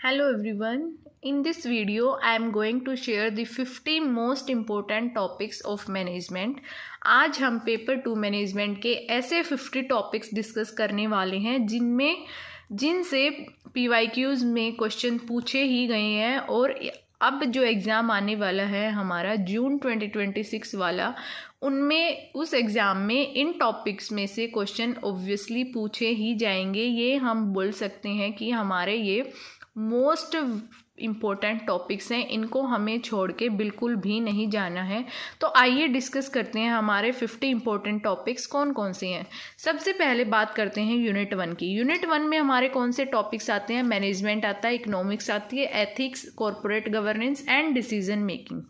Hello everyone. In this video, I am going to share the 50 most important topics of management. आज हम paper 2 management के ऐसे 50 topics discuss करने वाले हैं जिनसे PYQs में क्वेश्चन पूछे ही गए हैं और अब जो एग्ज़ाम आने वाला है हमारा जून 2026 वाला, उनमें उस एग्ज़ाम में इन टॉपिक्स में से क्वेश्चन ऑब्वियसली पूछे ही जाएंगे। ये हम बोल सकते हैं कि हमारे ये मोस्ट इम्पोर्टेंट टॉपिक्स हैं, इनको हमें छोड़ के बिल्कुल भी नहीं जाना है। तो आइए डिस्कस करते हैं हमारे 50 इम्पोर्टेंट टॉपिक्स कौन कौन से हैं। सबसे पहले बात करते हैं यूनिट 1 की। यूनिट 1 में हमारे कौन से टॉपिक्स आते हैं? मैनेजमेंट आता है, इकोनॉमिक्स आती है, ethics, corporate governance and decision making.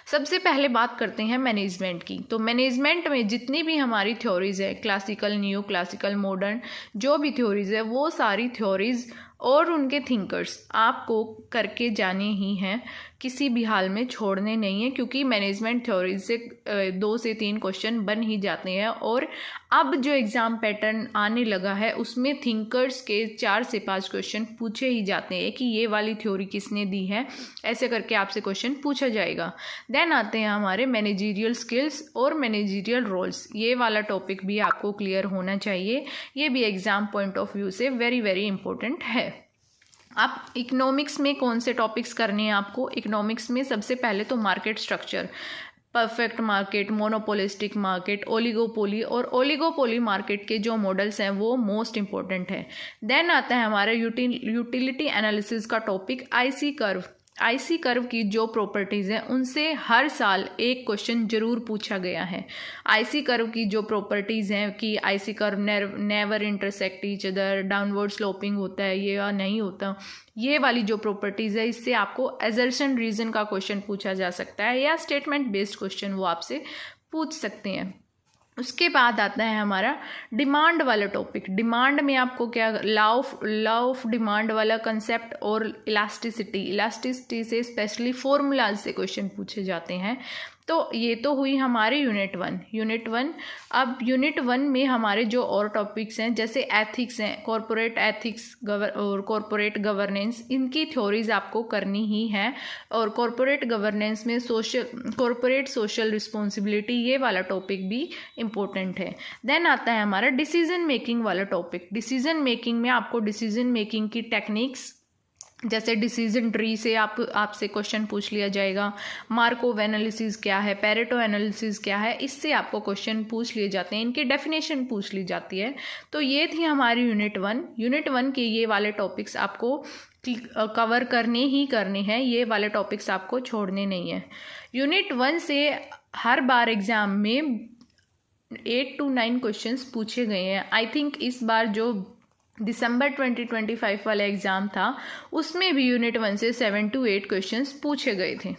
सबसे पहले बात करते हैं मैनेजमेंट की। तो मैनेजमेंट में जितनी भी हमारी थ्योरीज है, क्लासिकल, न्यू क्लासिकल, मॉडर्न, जो भी थ्योरीज है वो सारी थ्योरीज और उनके थिंकर्स आपको करके जाने ही हैं, किसी भी हाल में छोड़ने नहीं है, क्योंकि मैनेजमेंट थ्योरीज से 2 से 3 क्वेश्चन बन ही जाते हैं। और अब जो एग्ज़ाम पैटर्न आने लगा है उसमें थिंकर्स के 4 से 5 क्वेश्चन पूछे ही जाते हैं कि ये वाली थ्योरी किसने दी है, ऐसे करके आपसे क्वेश्चन पूछा जाएगा। देन आते हैं हमारे मैनेजरियल स्किल्स और मैनेजरियल रोल्स। ये वाला टॉपिक भी आपको क्लियर होना चाहिए, ये भी एग्ज़ाम पॉइंट ऑफ व्यू से वेरी वेरी इंपॉर्टेंट है। आप इकोनॉमिक्स में कौन से टॉपिक्स करने हैं आपको? इकोनॉमिक्स में सबसे पहले तो market structure, perfect market, monopolistic market, oligopoly और ओलिगोपोली मार्केट के जो मॉडल्स हैं वो मोस्ट इंपॉर्टेंट है। देन आता है हमारा यूटिलिटी एनालिसिस का topic, IC curve. IC curve की जो प्रॉपर्टीज़ हैं उनसे हर साल एक क्वेश्चन जरूर पूछा गया है। आईसी कर्व की जो प्रॉपर्टीज़ हैं कि IC curve never intersect each other, downward sloping होता है ये या नहीं होता, ये वाली जो प्रॉपर्टीज़ है इससे आपको असर्शन रीजन का क्वेश्चन पूछा जा सकता है या स्टेटमेंट बेस्ड क्वेश्चन वो आपसे पूछ सकते हैं। उसके बाद आता है हमारा डिमांड वाला टॉपिक। डिमांड में आपको क्या, लॉ ऑफ डिमांड वाला कंसेप्ट और इलास्टिसिटी से स्पेशली फॉर्मूलाज से क्वेश्चन पूछे जाते हैं। तो ये तो हुई हमारी यूनिट 1। अब यूनिट 1 में हमारे जो और टॉपिक्स हैं जैसे एथिक्स हैं, कॉरपोरेट एथिक्स और कॉरपोरेट गवर्नेंस, इनकी थ्योरीज आपको करनी ही है। और कॉरपोरेट गवर्नेंस में कॉरपोरेट सोशल रिस्पॉन्सिबिलिटी, ये वाला टॉपिक भी इम्पोर्टेंट है। देन आता है हमारा डिसीजन मेकिंग वाला टॉपिक। डिसीजन मेकिंग में आपको डिसीजन मेकिंग की टेक्निक्स, जैसे डिसीजन ट्री से आपसे क्वेश्चन पूछ लिया जाएगा, मार्कोव एनालिसिस क्या है, पेरेटो एनालिसिस क्या है, इससे आपको क्वेश्चन पूछ लिए जाते हैं, इनकी डेफिनेशन पूछ ली जाती है। तो ये थी हमारी यूनिट 1। यूनिट 1 के ये वाले टॉपिक्स आपको कवर करने ही करने हैं, ये वाले टॉपिक्स आपको छोड़ने नहीं है। यूनिट 1 से हर बार एग्ज़ाम में 8 to 9 क्वेश्चंस पूछे गए हैं। आई थिंक इस बार जो दिसंबर 2025 वाला एग्ज़ाम था उसमें भी यूनिट 1 से 7 to 8 क्वेश्चंस पूछे गए थे।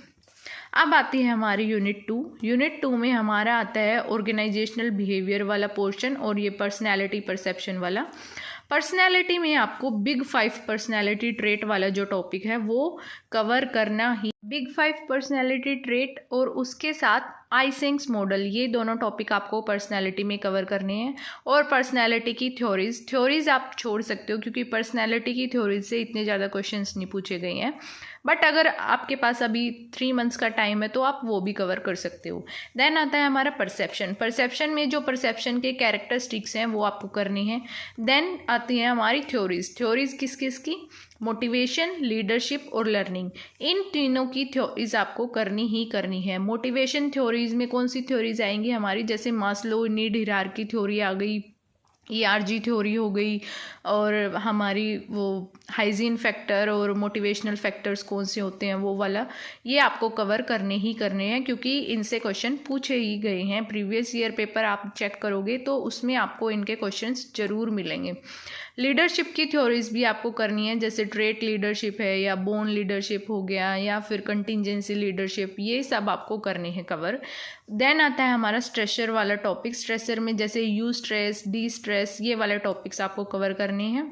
अब आती है हमारी यूनिट 2। यूनिट 2 में हमारा आता है ऑर्गेनाइजेशनल बिहेवियर वाला पोर्शन और ये पर्सनैलिटी परसेप्शन वाला। पर्सनैलिटी में आपको बिग 5 पर्सनैलिटी ट्रेट वाला जो टॉपिक है वो कवर करना ही। बिग 5 पर्सनैलिटी ट्रेट और उसके साथ आइसेंक्स मॉडल, ये दोनों टॉपिक आपको पर्सनैलिटी में कवर करने हैं। और पर्सनैलिटी की थ्योरीज आप छोड़ सकते हो क्योंकि पर्सनैलिटी की थ्योरीज से इतने ज़्यादा क्वेश्चंस नहीं पूछे गए हैं, बट अगर आपके पास अभी 3 मंथ्स का टाइम है तो आप वो भी कवर कर सकते हो। देन आता है हमारा परसेप्शन में जो परसेप्शन के कैरेक्टरिस्टिक्स हैं वो आपको करनी है। देन आती है हमारी थ्योरीज किस किस की, मोटिवेशन, लीडरशिप और लर्निंग, इन तीनों की थ्योरीज आपको करनी ही करनी है। मोटिवेशन थ्योरीज में कौन सी थ्योरीज आएंगी हमारी, जैसे मास्लो नीड हायरार्की थ्योरी आ गई, ERG थ्योरी हो गई, और हमारी वो हाइजीन फैक्टर और मोटिवेशनल फैक्टर्स कौन से होते हैं वो वाला, ये आपको कवर करने ही करने हैं क्योंकि इनसे क्वेश्चन पूछे ही गए हैं। प्रीवियस ईयर पेपर आप चेक करोगे तो उसमें आपको इनके क्वेश्चंस जरूर मिलेंगे। लीडरशिप की थ्योरीज भी आपको करनी है, जैसे ट्रेट लीडरशिप है या बोर्न लीडरशिप हो गया या फिर कंटिजेंसी लीडरशिप, ये सब आपको करने हैं कवर। देन आता है हमारा स्ट्रेसर वाला टॉपिक। स्ट्रेसर में जैसे यू स्ट्रेस, डी स्ट्रेस, ये वाले टॉपिक्स आपको कवर करने हैं।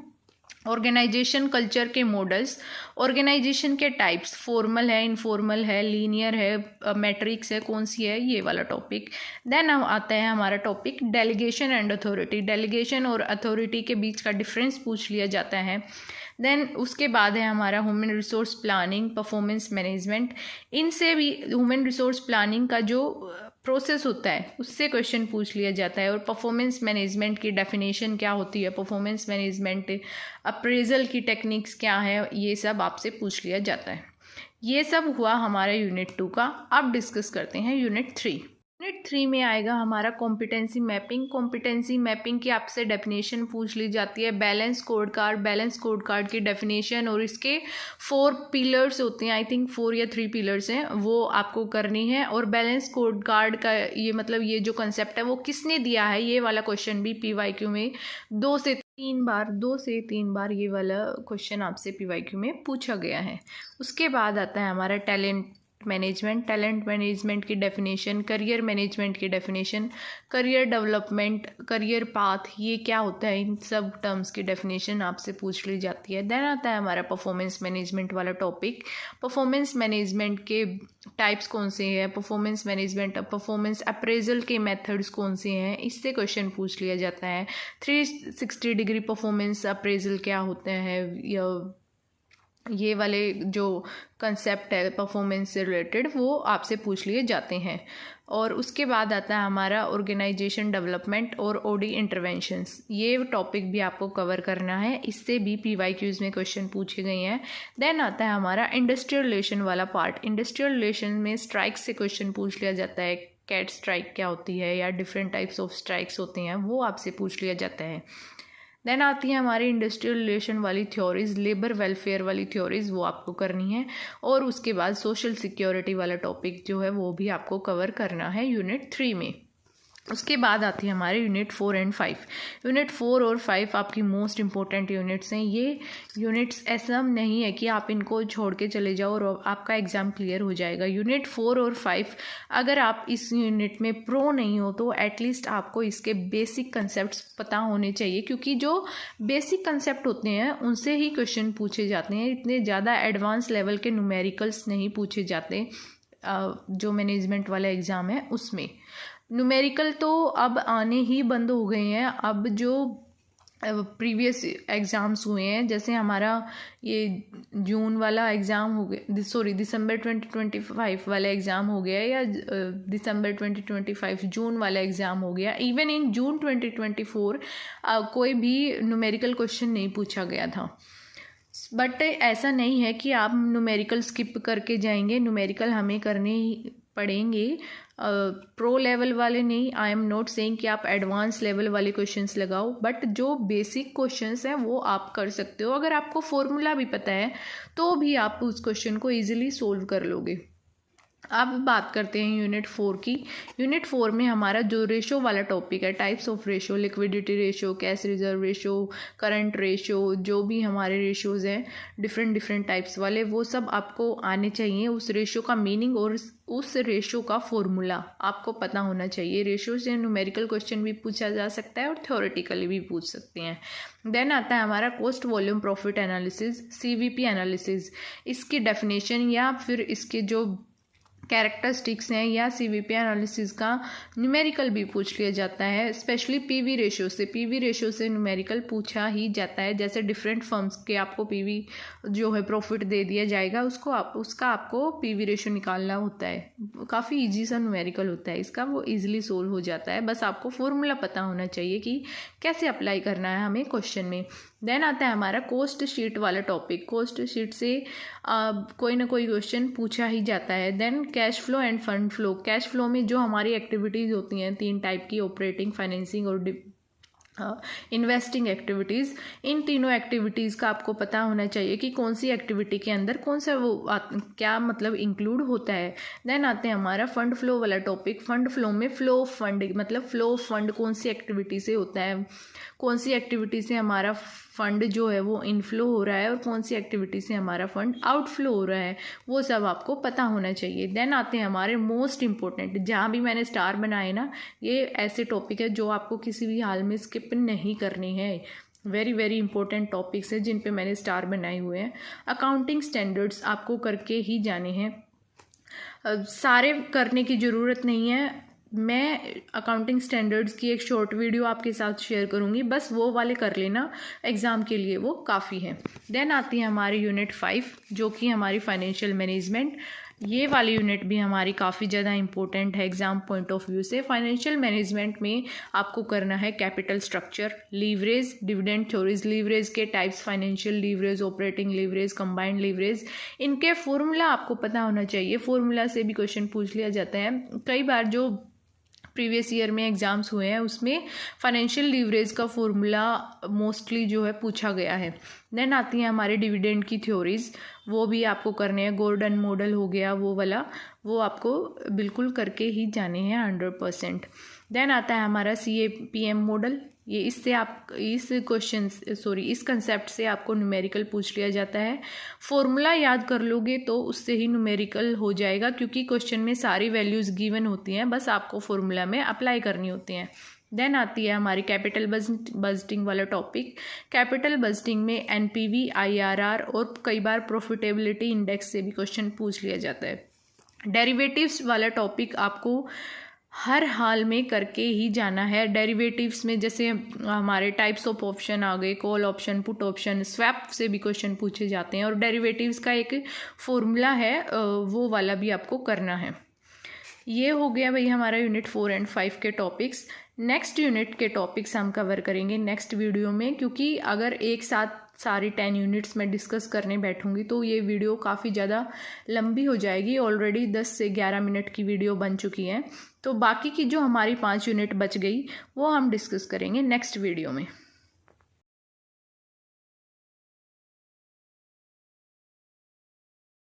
ऑर्गेनाइजेशन कल्चर के मॉडल्स, ऑर्गेनाइजेशन के टाइप्स, फॉर्मल है, इनफॉर्मल है, लीनियर है, मैट्रिक्स है, कौन सी है, ये वाला टॉपिक। देन आता है हमारा topic delegation and authority. Delegation और अथॉरिटी के बीच का डिफरेंस पूछ लिया जाता है। देन उसके बाद है हमारा human resource planning, performance management. इनसे भी ह्यूमन रिसोर्स प्लानिंग का जो प्रोसेस होता है उससे क्वेश्चन पूछ लिया जाता है। और परफॉर्मेंस मैनेजमेंट की डेफिनेशन क्या होती है, परफॉर्मेंस मैनेजमेंट अप्रेजल की टेक्निक्स क्या है, ये सब आपसे पूछ लिया जाता है। ये सब हुआ हमारा यूनिट 2 का। अब डिस्कस करते हैं यूनिट 3। यूनिट 3 में आएगा हमारा कॉम्पिटेंसी मैपिंग। कॉम्पिटेंसी मैपिंग की आपसे डेफिनेशन पूछ ली जाती है। बैलेंस स्कोर कार्ड की डेफिनेशन और इसके 4 पिलर्स होते हैं, आई थिंक 4 या 3 पिलर्स हैं, वो आपको करनी है। और बैलेंस स्कोर कार्ड का ये मतलब ये जो कंसेप्ट है वो किसने दिया है, ये वाला क्वेश्चन भी PYQ में 2 से 3 बार ये वाला क्वेश्चन आपसे PYQ में पूछा गया है। उसके बाद आता है हमारा टैलेंट मैनेजमेंट की डेफिनेशन, करियर मैनेजमेंट की definition, career development, career path, ये क्या होता है, इन सब टर्म्स की डेफिनेशन आपसे पूछ ली जाती है। देन आता है हमारा परफॉर्मेंस मैनेजमेंट वाला टॉपिक। परफॉर्मेंस मैनेजमेंट के टाइप्स कौन से हैं, परफॉर्मेंस अप्रेजल के मेथड्स कौन से हैं, इससे क्वेश्चन पूछ लिया जाता है। 360 डिग्री परफॉर्मेंस अप्रेजल क्या होता है, या ये वाले जो कंसेप्ट है परफॉर्मेंस से रिलेटेड वो आपसे पूछ लिए जाते हैं। और उसके बाद आता है हमारा ऑर्गेनाइजेशन डेवलपमेंट और OD इंटरवेंशंस। ये टॉपिक भी आपको कवर करना है, इससे भी PYQs में क्वेश्चन पूछे गए हैं। देन आता है हमारा इंडस्ट्रियल रिलेशन वाला पार्ट। इंडस्ट्रियल रिलेशन में स्ट्राइक्स से क्वेश्चन पूछ लिया जाता है। कैट स्ट्राइक क्या होती है या डिफरेंट टाइप्स ऑफ स्ट्राइक्स होते हैं, वो आपसे पूछ लिया जाता है। देन आती है हमारी इंडस्ट्रियल रिलेशन वाली थ्योरीज, लेबर वेलफेयर वाली थ्योरीज, वो आपको करनी है। और उसके बाद सोशल सिक्योरिटी वाला टॉपिक जो है वो भी आपको कवर करना है यूनिट 3 में। उसके बाद आती है हमारे यूनिट 4 एंड 5। यूनिट 4 और 5 आपकी मोस्ट इंपॉर्टेंट यूनिट्स हैं। ये यूनिट्स ऐसा नहीं है कि आप इनको छोड़ के चले जाओ और आपका एग्ज़ाम क्लियर हो जाएगा। यूनिट 4 और 5 अगर आप इस यूनिट में प्रो नहीं हो तो एटलीस्ट आपको इसके बेसिक कंसेप्ट्स पता होने चाहिए, क्योंकि जो बेसिक कंसेप्ट होते हैं उनसे ही क्वेश्चन पूछे जाते हैं। इतने ज़्यादा एडवांस लेवल के न्यूमेरिकल्स नहीं पूछे जाते जो मैनेजमेंट वाला एग्ज़ाम है उसमें। न्यूमेरिकल तो अब आने ही बंद हो गए हैं। अब जो प्रीवियस एग्ज़ाम्स हुए हैं, जैसे हमारा ये जून वाला एग्ज़ाम हो गया, दिसंबर 2025 वाला एग्ज़ाम हो गया, या दिसंबर 2025 जून वाला एग्ज़ाम हो गया। इवन इन जून 2024 कोई भी न्यूमेरिकल क्वेश्चन नहीं पूछा गया था। बट ऐसा नहीं है कि आप न्यूमेरिकल स्किप करके जाएंगे, न्यूमेरिकल हमें करने ही पढ़ेंगे। प्रो लेवल वाले नहीं, आई एम नॉट सेइंग कि आप एडवांस लेवल वाले क्वेश्चंस लगाओ, बट जो बेसिक क्वेश्चंस हैं वो आप कर सकते हो। अगर आपको फॉर्मूला भी पता है तो भी आप उस क्वेश्चन को इजीली सोल्व कर लोगे। अब बात करते हैं यूनिट 4 की। यूनिट 4 में हमारा जो रेशो वाला टॉपिक है, types of ratio, liquidity ratio, cash reserve ratio, current ratio, जो भी हमारे रेशोज़ हैं डिफरेंट टाइप्स वाले, वो सब आपको आने चाहिए। उस रेशो का मीनिंग और उस रेशो का फॉर्मूला आपको पता होना चाहिए। रेशो से न्यूमेरिकल क्वेश्चन भी पूछा जा सकता है और थ्योरेटिकली भी पूछ सकते हैं। देन आता है हमारा cost volume profit analysis, CVP analysis. इसकी डेफिनेशन या फिर इसके जो कैरेक्टरिस्टिक्स हैं या CVP एनालिसिस का न्यूमेरिकल भी पूछ लिया जाता है, स्पेशली PV रेशो से। PV रेशो से न्यूमेरिकल पूछा ही जाता है। जैसे डिफरेंट फर्म्स के आपको PV जो है प्रॉफिट दे दिया जाएगा, उसका आपको PV रेशो निकालना होता है। काफ़ी इजी सा न्यूमेरिकल होता है इसका, वो ईजिली सोल्व हो जाता है। बस आपको फॉर्मूला पता होना चाहिए कि कैसे अप्लाई करना है हमें क्वेश्चन में। देन आता है हमारा कॉस्ट शीट वाला टॉपिक। कॉस्ट शीट से कोई ना कोई क्वेश्चन पूछा ही जाता है। Then cash flow and fund flow. Cash flow में जो हमारी एक्टिविटीज़ होती हैं 3 टाइप की, ऑपरेटिंग, फाइनेंसिंग और इन्वेस्टिंग एक्टिविटीज़। इन तीनों एक्टिविटीज़ का आपको पता होना चाहिए कि कौन सी एक्टिविटी के अंदर कौन सा क्या मतलब इंक्लूड होता है। देन आते हैं हमारा फंड फ्लो वाला टॉपिक। फंड फ्लो में फ्लो ऑफ फंड मतलब फ्लो ऑफ फंड कौन सी एक्टिविटी से होता है, कौन सी एक्टिविटी से हमारा फंड जो है वो इनफ्लो हो रहा है और कौन सी एक्टिविटी से हमारा फंड आउटफ्लो हो रहा है, वो सब आपको पता होना चाहिए। देन आते हैं हमारे मोस्ट इंपॉर्टेंट, जहाँ भी मैंने स्टार बनाए ना, ये ऐसे टॉपिक है जो आपको किसी भी हाल में स्किप नहीं करनी है। वेरी इंपॉर्टेंट टॉपिक्स है जिन पे मैंने स्टार बनाए हुए हैं। अकाउंटिंग स्टैंडर्ड्स आपको करके ही जाने हैं, सारे करने की ज़रूरत नहीं है। मैं अकाउंटिंग स्टैंडर्ड्स की एक शॉर्ट वीडियो आपके साथ शेयर करूँगी, बस वो वाले कर लेना, एग्ज़ाम के लिए वो काफ़ी है। देन आती है हमारी यूनिट 5 जो कि हमारी फाइनेंशियल मैनेजमेंट। ये वाली यूनिट भी हमारी काफ़ी ज़्यादा इंपॉर्टेंट है एग्ज़ाम पॉइंट ऑफ व्यू से। फाइनेंशियल मैनेजमेंट में आपको करना है capital structure, leverage, dividend theories, leverage के types, financial leverage, operating leverage, combined leverage, इनके फॉर्मूला आपको पता होना चाहिए। फॉर्मूला से भी क्वेश्चन पूछ लिया जाता है। कई बार जो प्रीवियस ईयर में एग्ज़ाम्स हुए हैं उसमें फाइनेंशियल लीवरेज का फॉर्मूला मोस्टली जो है पूछा गया है। देन आती हैं हमारे डिविडेंड की थ्योरीज, वो भी आपको करने हैं। गॉर्डन मॉडल हो गया वो वाला, वो आपको बिल्कुल करके ही जाने हैं 100%। देन आता है हमारा CAPM मॉडल। ये इससे आप इस कंसेप्ट से आपको न्यूमेरिकल पूछ लिया जाता है। फॉर्मूला याद कर लोगे तो उससे ही न्यूमेरिकल हो जाएगा, क्योंकि क्वेश्चन में सारी वैल्यूज़ गिवन होती हैं, बस आपको फॉर्मूला में अप्लाई करनी होती हैं। देन आती है हमारी कैपिटल बजटिंग वाला टॉपिक। कैपिटल बजटिंग में NPV, IRR और कई बार प्रॉफिटेबिलिटी इंडेक्स से भी क्वेश्चन पूछ लिया जाता है। डेरिवेटिव्स वाला टॉपिक आपको हर हाल में करके ही जाना है। डेरिवेटिव्स में जैसे हमारे टाइप्स ऑफ ऑप्शन आ गए, call option, put option, swap से भी क्वेश्चन पूछे जाते हैं, और डेरिवेटिव्स का एक फॉर्मूला है वो वाला भी आपको करना है। ये हो गया भाई हमारा यूनिट 4 एंड 5 के टॉपिक्स। नेक्स्ट यूनिट के टॉपिक्स हम कवर करेंगे नेक्स्ट वीडियो में, क्योंकि अगर एक साथ सारी 10 यूनिट्स में डिस्कस करने बैठूंगी तो ये वीडियो काफ़ी ज़्यादा लंबी हो जाएगी। ऑलरेडी 10 से 11 मिनट की वीडियो बन चुकी है, तो बाकी की जो हमारी 5 यूनिट बच गई वो हम डिस्कस करेंगे नेक्स्ट वीडियो में।